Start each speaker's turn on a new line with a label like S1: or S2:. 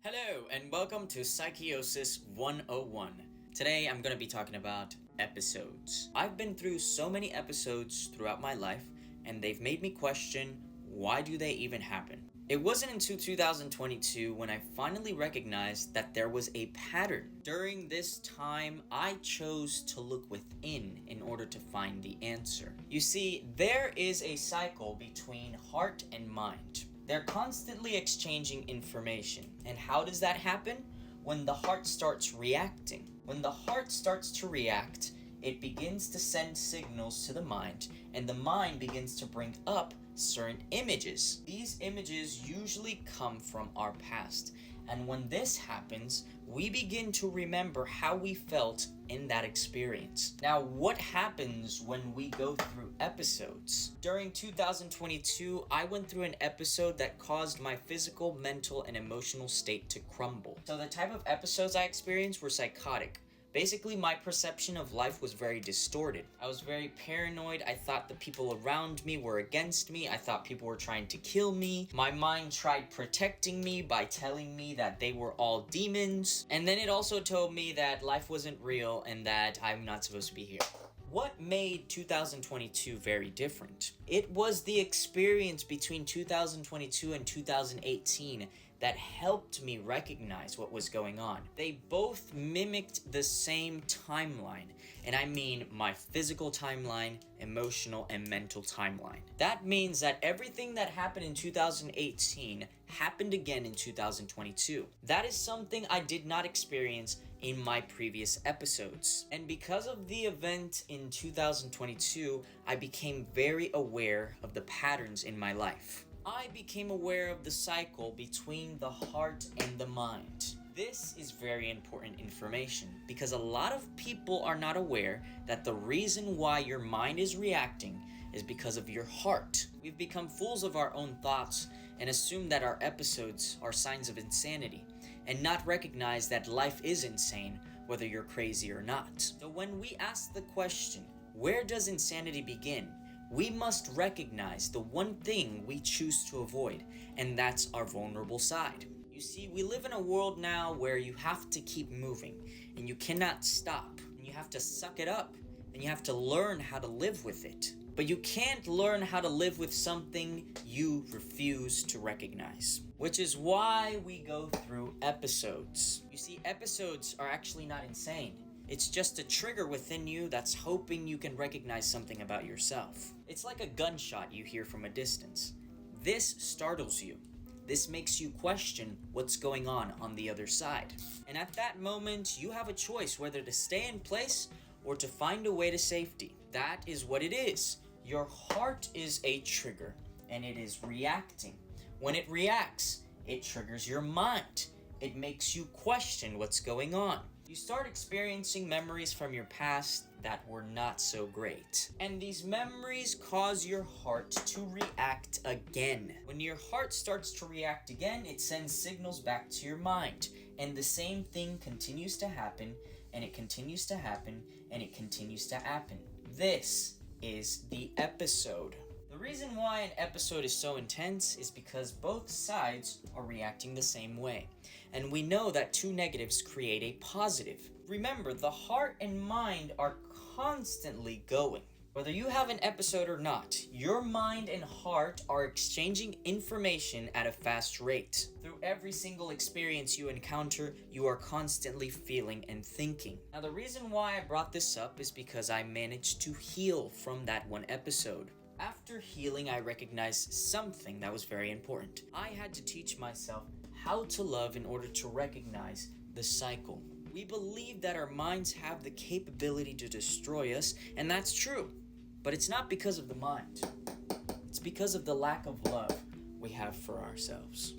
S1: Hello and welcome to Psykeyosis 101. Today I'm going to be talking about episodes. I've been through so many episodes throughout my life and they've made me question, why do they even happen? It wasn't until 2022 when I finally recognized that there was a pattern. During this time, I chose to look within in order to find the answer. You see, there is a cycle between heart and mind. They're constantly exchanging information. And how does that happen? When the heart starts reacting. When the heart starts to react, it begins to send signals to the mind, and the mind begins to bring up certain images. These images usually come from our past. And when this happens, we begin to remember how we felt in that experience. Now, what happens when we go through episodes? During 2022, I went through an episode that caused my physical, mental, and emotional state to crumble. So the type of episodes I experienced were psychotic. Basically, my perception of life was very distorted. I was very paranoid. I thought the people around me were against me. I thought people were trying to kill me. My mind tried protecting me by telling me that they were all demons. And then it also told me that life wasn't real and that I'm not supposed to be here. What made 2022 very different? It was the experience between 2022 and 2018 that helped me recognize what was going on. They both mimicked the same timeline, and I mean my physical timeline, emotional, and mental timeline. That means that everything that happened in 2018 happened again in 2022. That is something I did not experience in my previous episodes. And because of the event in 2022, I became very aware of the patterns in my life. I became aware of the cycle between the heart and the mind. This is very important information because a lot of people are not aware that the reason why your mind is reacting is because of your heart. We've become fools of our own thoughts and assume that our episodes are signs of insanity and not recognize that life is insane whether you're crazy or not. So when we ask the question, where does insanity begin? We must recognize the one thing we choose to avoid, and that's our vulnerable side. You see, we live in a world now where you have to keep moving, and you cannot stop, and you have to suck it up, and you have to learn how to live with it. But you can't learn how to live with something you refuse to recognize, which is why we go through episodes. You see, episodes are actually not insane. It's just a trigger within you that's hoping you can recognize something about yourself. It's like a gunshot you hear from a distance. This startles you. This makes you question what's going on the other side. And at that moment, you have a choice whether to stay in place or to find a way to safety. That is what it is. Your heart is a trigger, and it is reacting. When it reacts, it triggers your mind. It makes you question what's going on. You start experiencing memories from your past that were not so great. And these memories cause your heart to react again. When your heart starts to react again, it sends signals back to your mind. And the same thing continues to happen, and it continues to happen, and it continues to happen. This is the episode. The reason why an episode is so intense is because both sides are reacting the same way. And we know that two negatives create a positive. Remember, the heart and mind are constantly going. Whether you have an episode or not, your mind and heart are exchanging information at a fast rate. Through every single experience you encounter, you are constantly feeling and thinking. Now, the reason why I brought this up is because I managed to heal from that one episode. After healing, I recognized something that was very important. I had to teach myself how to love in order to recognize the cycle. We believe that our minds have the capability to destroy us, and that's true. But it's not because of the mind. It's because of the lack of love we have for ourselves.